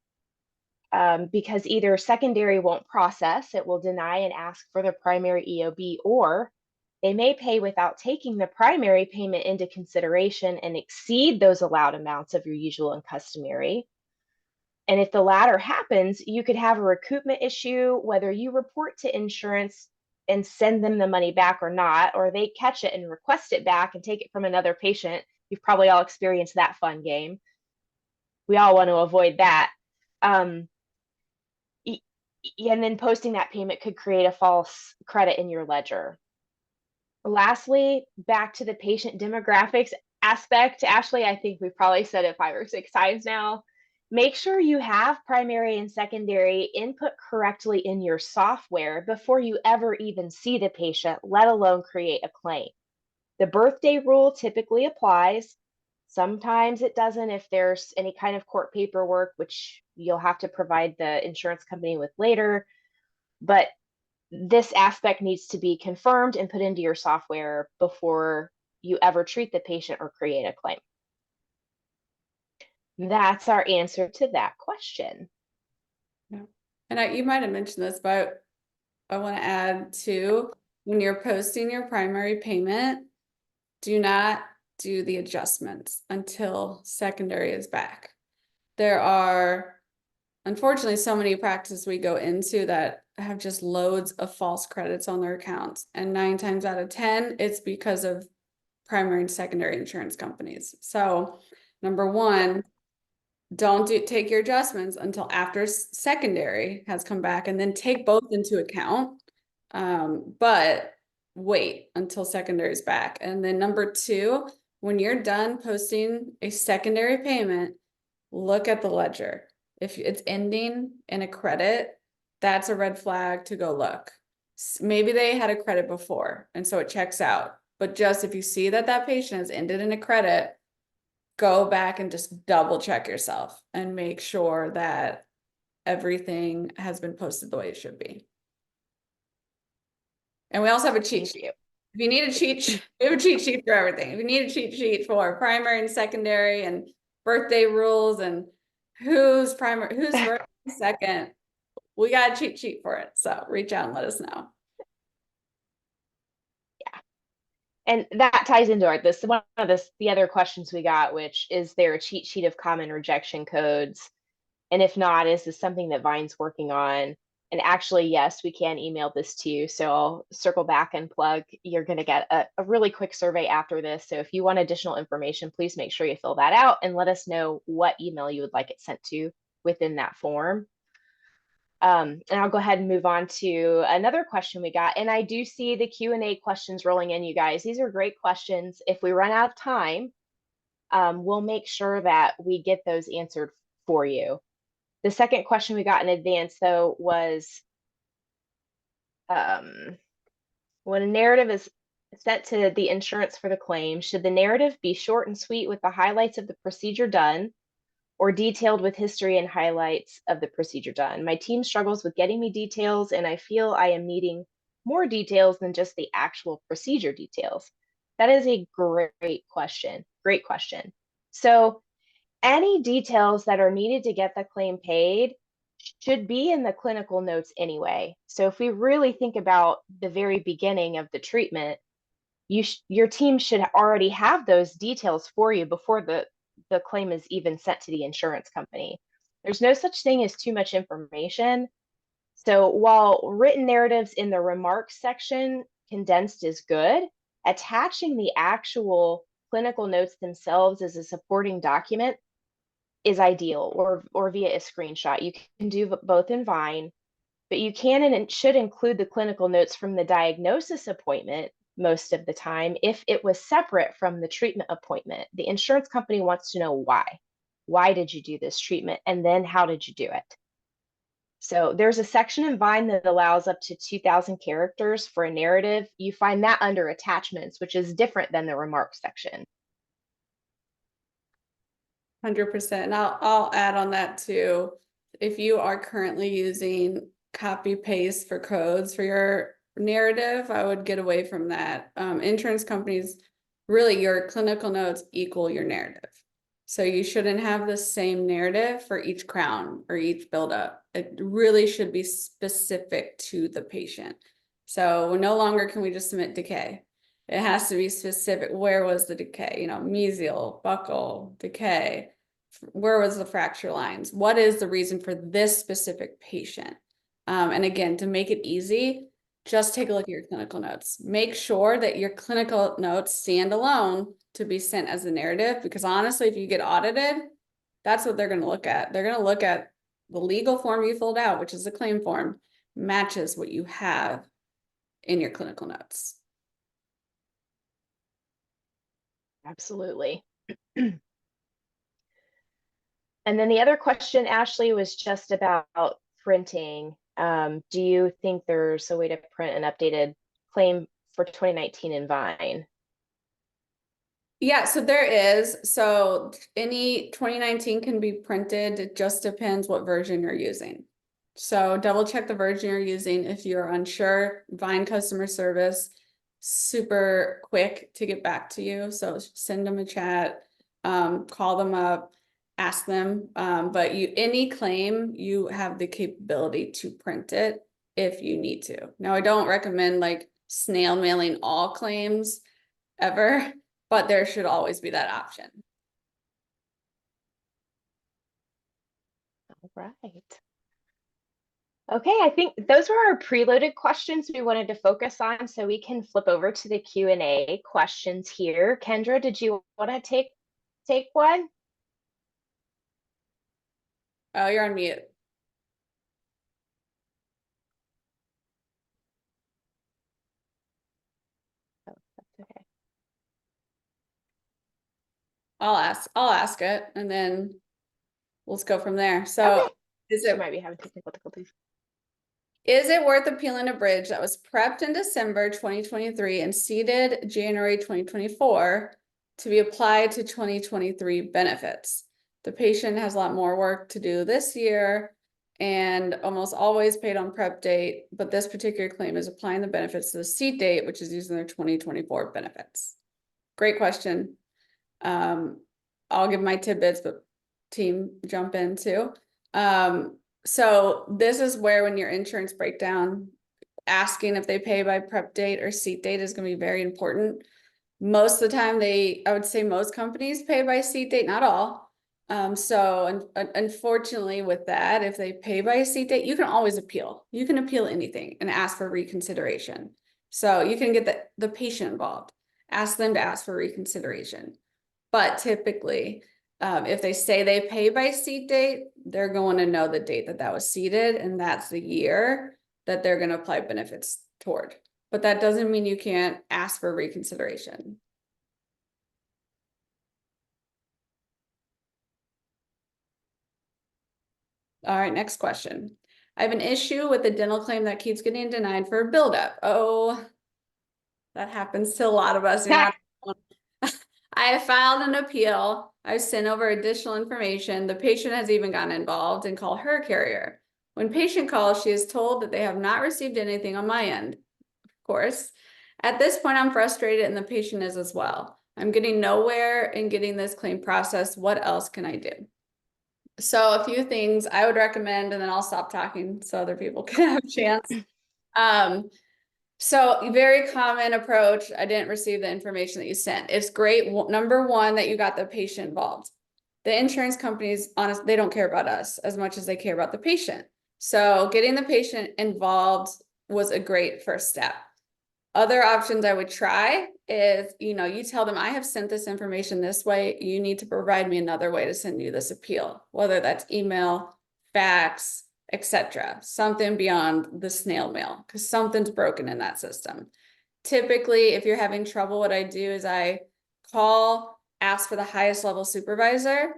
Because either secondary won't process, it will deny and ask for the primary EOB, or they may pay without taking the primary payment into consideration and exceed those allowed amounts of your usual and customary. And if the latter happens, you could have a recoupment issue, whether you report to insurance and send them the money back or not, or they catch it and request it back and take it from another patient. You've probably all experienced that fun game. We all want to avoid that. And then posting that payment could create a false credit in your ledger. Lastly, back to the patient demographics aspect. Ashley, I think we've probably said it 5 or 6 times now. Make sure you have primary and secondary input correctly in your software before you ever even see the patient, let alone create a claim. The birthday rule typically applies. Sometimes it doesn't if there's any kind of court paperwork, which you'll have to provide the insurance company with later. But this aspect needs to be confirmed and put into your software before you ever treat the patient or create a claim. That's our answer to that question. Yeah. And you might have mentioned this, but I want to add too, when you're posting your primary payment, do not do the adjustments until secondary is back. There are, unfortunately, so many practices we go into that have just loads of false credits on their accounts. And 9 times out of 10, it's because of primary and secondary insurance companies. So number one, don't take your adjustments until after secondary has come back, and then take both into account. But wait until secondary is back. And then number 2, when you're done posting a secondary payment, look at the ledger. If it's ending in a credit, that's a red flag to go look. Maybe they had a credit before, and so it checks out. But just if you see that that patient has ended in a credit, go back and just double check yourself and make sure that everything has been posted the way it should be. And we also have a cheat sheet. If you need a cheat sheet, we have a cheat sheet for everything. If you need a cheat sheet for primary and secondary and birthday rules and who's primary, who's first, second, we got a cheat sheet for it. So reach out and let us know. Yeah. And that ties into the other questions we got, which is there a cheat sheet of common rejection codes? And if not, is this something that Vyne's working on? And actually, yes, we can email this to you. So I'll circle back and plug. You're going to get a really quick survey after this. So if you want additional information, please make sure you fill that out and let us know what email you would like it sent to within that form. And I'll go ahead and move on to another question we got. And I do see the Q&A questions rolling in, you guys. These are great questions. If we run out of time, we'll make sure that we get those answered for you. The second question we got in advance, though, was when a narrative is sent to the insurance for the claim, should the narrative be short and sweet with the highlights of the procedure done, or detailed with history and highlights of the procedure done? My team struggles with getting me details, and I feel I am needing more details than just the actual procedure details. That is a great question. Great question. So any details that are needed to get the claim paid should be in the clinical notes anyway. So if we really think about the very beginning of the treatment, your team should already have those details for you before the claim is even sent to the insurance company. There's no such thing as too much information. So while written narratives in the remarks section condensed is good, attaching the actual clinical notes themselves as a supporting document is ideal, or via a screenshot. You can do both in Vyne, but you can and should include the clinical notes from the diagnosis appointment most of the time if it was separate from the treatment appointment. The insurance company wants to know why. Why did you do this treatment? And then how did you do it? So there's a section in Vyne that allows up to 2,000 characters for a narrative. You find that under attachments, which is different than the remarks section. 100%. And I'll add on that too. If you are currently using copy paste for codes for your narrative, I would get away from that. Insurance companies, really your clinical notes equal your narrative. So you shouldn't have the same narrative for each crown or each buildup. It really should be specific to the patient. So no longer can we just submit decay. It has to be specific. Where was the decay? You know, mesial, buccal, decay. Where was the fracture lines? What is the reason for this specific patient? And again, to make it easy, just take a look at your clinical notes. Make sure that your clinical notes stand alone to be sent as a narrative, because honestly, if you get audited, that's what they're going to look at. They're going to look at the legal form you filled out, which is the claim form, matches what you have in your clinical notes. Absolutely. And then the other question, Ashley, was just about printing. Do you think there's a way to print an updated claim for 2019 in Vyne? Yeah, so there is. So any 2019 can be printed. It just depends what version you're using. So double check the version you're using. If you're unsure, Vyne customer service, super quick to get back to you. So send them a chat, call them up, ask them. But any claim, you have the capability to print it if you need to. Now, I don't recommend like snail mailing all claims ever, but there should always be that option. All right. Okay, I think those were our preloaded questions we wanted to focus on, so we can flip over to the Q&A questions here. Kendra, did you want to take one? Oh, you're on mute. Oh, that's okay. I'll ask it, and then let's go from there. So Okay. She might be having technical difficulties. Is it worth appealing a bridge that was prepped in December 2023 and seeded January 2024 to be applied to 2023 benefits? The patient has a lot more work to do this year and almost always paid on prep date, but this particular claim is applying the benefits to the seed date, which is using their 2024 benefits. Great question. I'll give my tidbits, but team jump in too. So this is where, when your insurance breakdown, asking if they pay by prep date or seat date is going to be very important. Most of the time, I would say most companies pay by seat date, not all. So unfortunately with that, if they pay by seat date, you can always appeal. You can appeal anything and ask for reconsideration. So you can get the patient involved, ask them to ask for reconsideration. But typically, if they say they pay by seat date, they're going to know the date that was seated, and that's the year that they're going to apply benefits toward. But that doesn't mean you can't ask for reconsideration. All right, next question. I have an issue with a dental claim that keeps getting denied for a buildup. Oh, that happens to a lot of us. You're not I have filed an appeal. I've sent over additional information. The patient has even gotten involved and called her carrier. When patient calls, she is told that they have not received anything on my end. Of course, at this point, I'm frustrated, and the patient is as well. I'm getting nowhere in getting this claim processed. What else can I do? So a few things I would recommend, and then I'll stop talking so other people can have a chance. So very common approach. I didn't receive the information that you sent. It's great. Number one, that you got the patient involved. The insurance companies, honestly, they don't care about us as much as they care about the patient. So getting the patient involved was a great first step. Other options I would try is, you tell them, I have sent this information this way. You need to provide me another way to send you this appeal, whether that's email, fax, etc. Something beyond the snail mail, because something's broken in that system. Typically, if you're having trouble, what I do is I call, ask for the highest level supervisor,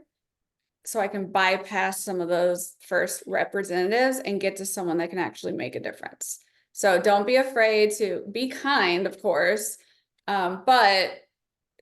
so I can bypass some of those first representatives and get to someone that can actually make a difference. So don't be afraid to be kind, of course, but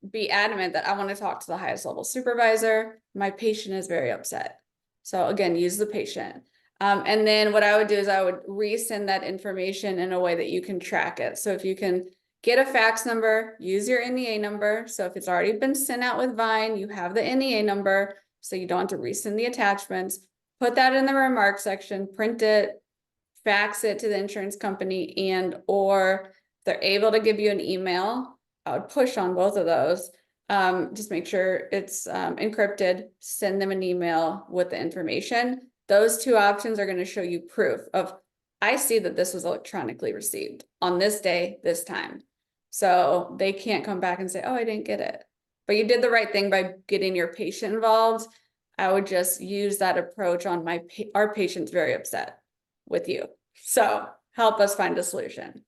be adamant that I want to talk to the highest level supervisor. My patient is very upset. So again, use the patient. And then what I would do is I would resend that information in a way that you can track it. So if you can get a fax number, use your NEA number. So if it's already been sent out with Vyne, you have the NEA number, so you don't have to resend the attachments. Put that in the remarks section, print it, fax it to the insurance company, and or if they're able to give you an email, I would push on both of those. Just make sure it's encrypted, send them an email with the information. Those two options are going to show you proof of, I see that this was electronically received on this day, this time. So they can't come back and say, oh, I didn't get it. But you did the right thing by getting your patient involved. I would just use that approach on our patient's very upset with you. So help us find a solution.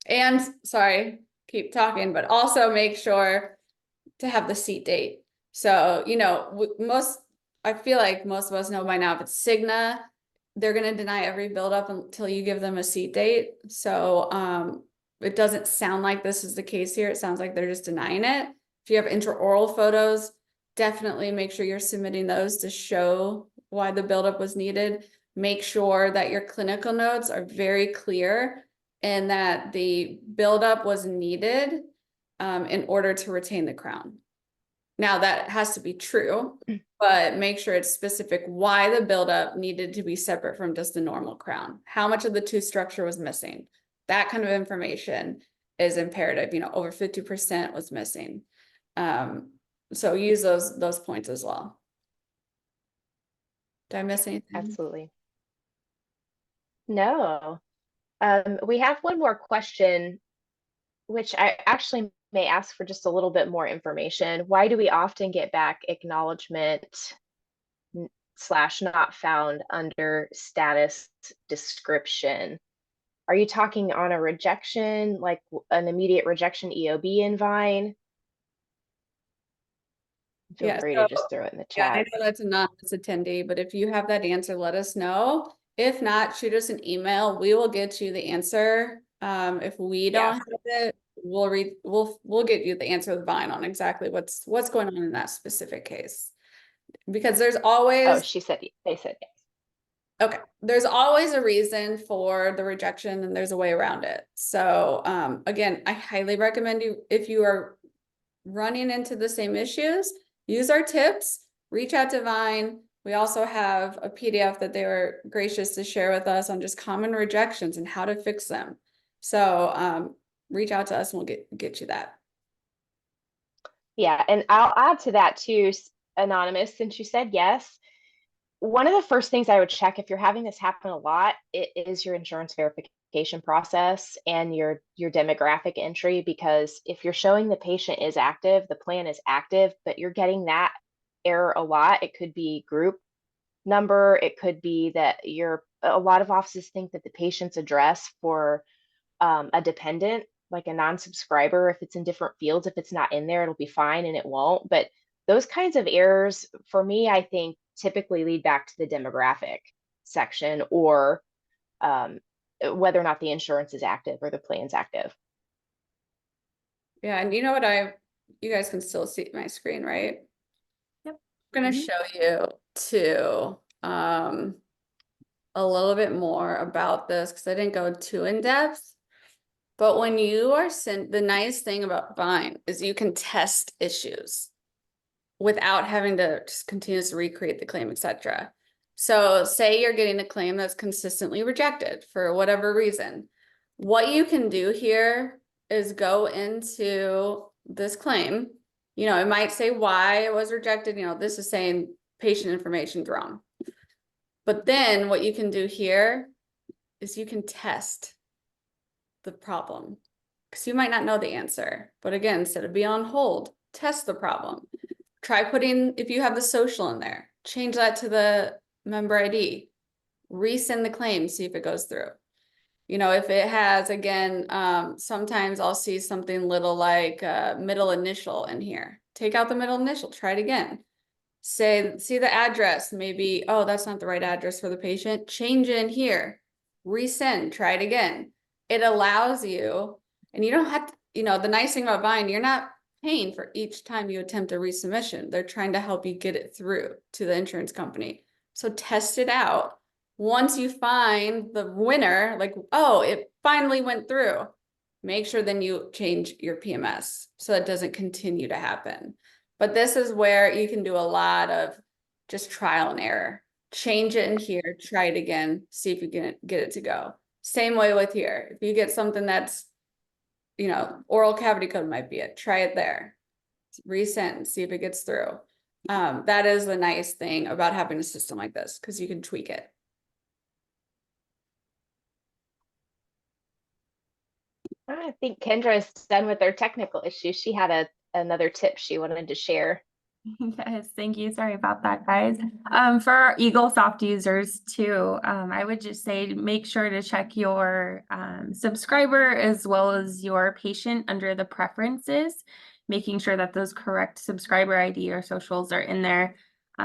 And sorry, keep talking, but also make sure to have the seat date. So, I feel like most of us know by now, if it's Cigna, they're going to deny every buildup until you give them a seat date. So it doesn't sound like this is the case here. It sounds like they're just denying it. If you have intraoral photos, definitely make sure you're submitting those to show why the buildup was needed. Make sure that your clinical notes are very clear and that the buildup was needed in order to retain the crown. Now that has to be true, but make sure it's specific why the buildup needed to be separate from just the normal crown. How much of the tooth structure was missing? That kind of information is imperative. Over 50% was missing. So use those points as well. Did I miss anything? Absolutely. No. We have one more question, which I actually may ask for just a little bit more information. Why do we often get back acknowledgement / not found under status description? Are you talking on a rejection, like an immediate rejection EOB in Vyne? Feel free to just throw it in the Yeah, I chat. know that's a anonymous attendee, but if you have that answer, let us know. If not, shoot us an email. We will get you the answer. If we don't have it, we'll get you the answer with Vyne on exactly what's going on in that specific case. Because there's always Oh, they said yes. Okay, there's always a reason for the rejection and there's a way around it. So again, I highly recommend you, if you are running into the same issues, use our tips, reach out to Vyne. We also have a PDF that they were gracious to share with us on just common rejections and how to fix them. So reach out to us and we'll get you that. Yeah, and I'll add to that too, Anonymous, since you said yes. One of the first things I would check if you're having this happen a lot, it is your insurance verification process and your demographic entry, because if you're showing the patient is active, the plan is active, but you're getting that error a lot, it could be group number, it could be that a lot of offices think that the patient's address for a dependent, like a non-subscriber, if it's in different fields, if it's not in there, it'll be fine and it won't. But those kinds of errors, for me, I think typically lead back to the demographic section or whether or not the insurance is active or the plan's active. Yeah, and you know what you guys can still see my screen, right? Yep. I'm gonna show you too a little bit more about this because I didn't go too in depth. But when you are sent, the nice thing about Vyne is you can test issues without having to just continuously recreate the claim, etc. So say you're getting a claim that's consistently rejected for whatever reason. What you can do here is go into this claim. It might say why it was rejected. This is saying patient information's wrong. But then what you can do here is you can test the problem, because you might not know the answer. But again, instead of being on hold, test the problem. Try putting, if you have the social in there, change that to the member ID, resend the claim, see if it goes through. You know, if it has, again, sometimes I'll see something little like middle initial in here. Take out the middle initial, try it again. See the address, maybe, oh, that's not the right address for the patient. Change it in here, resend, try it again. It allows you, and you don't have to, you know, the nice thing about Vyne, you're not paying for each time you attempt a resubmission. They're trying to help you get it through to the insurance company. So test it out. Once you find the winner, like, oh, it finally went through, make sure then you change your PMS so it doesn't continue to happen. But this is where you can do a lot of just trial and error. Change it in here, try it again, see if you can get it to go. Same way with here. If you get something that's, you know, oral cavity code might be it, try it there. Resend, see if it gets through. That is the nice thing about having a system like this, because you can tweak it. I think Kendra is done with their technical issues. She had another tip she wanted to share. Yes, thank you. Sorry about that, guys. For our EagleSoft users too, I would just say make sure to check your subscriber as well as your patient under the preferences, making sure that those correct subscriber ID or socials are in there,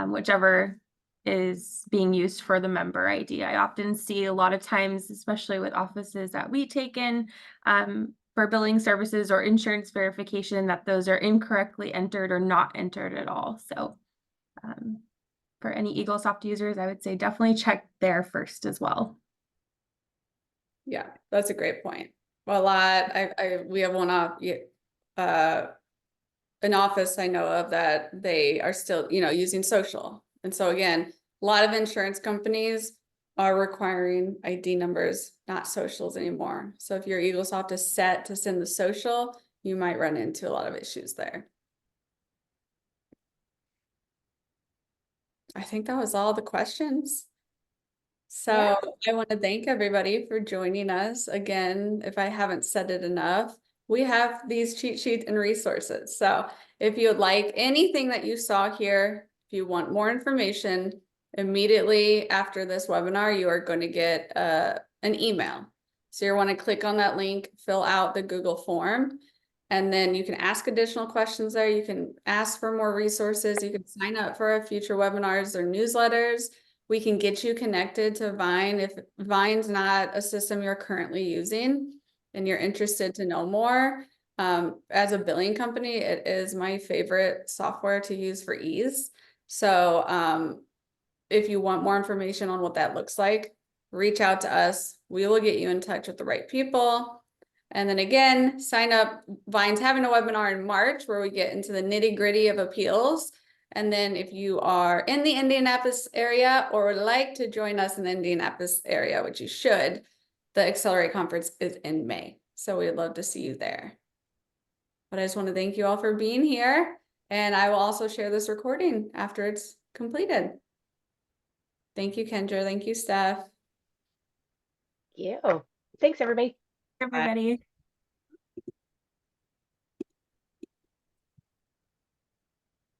whichever is being used for the member ID. I often see a lot of times, especially with offices that we take in, for billing services or insurance verification, that those are incorrectly entered or not entered at all. So for any EagleSoft users, I would say definitely check there first as well. Yeah, that's a great point. Well, a lot, we have one off, an office I know of that they are still, you know, using social. And so again, a lot of insurance companies are requiring ID numbers, not socials anymore. So if your EagleSoft is set to send the social, you might run into a lot of issues there. I think that was all the questions. So Yeah. I want to thank everybody for joining us. Again, if I haven't said it enough, we have these cheat sheets and resources. So if you would like anything that you saw here, if you want more information, immediately after this webinar, you are going to get an email. So you want to click on that link, fill out the Google form, and then you can ask additional questions there. You can ask for more resources. You can sign up for our future webinars or newsletters. We can get you connected to Vyne. If Vyne's not a system you're currently using and you're interested to know more, as a billing company, it is my favorite software to use for ease. So if you want more information on what that looks like, reach out to us. We will get you in touch with the right people. And then again, sign up. Vyne's having a webinar in March where we get into the nitty-gritty of appeals. And then if you are in the Indianapolis area or would like to join us in the Indianapolis area, which you should, the Accelerate Conference is in May. So we'd love to see you there. But I just want to thank you all for being here. And I will also share this recording after it's completed. Thank you, Kendra. Thank you, Steph. Thank you. Thanks, everybody. Everybody.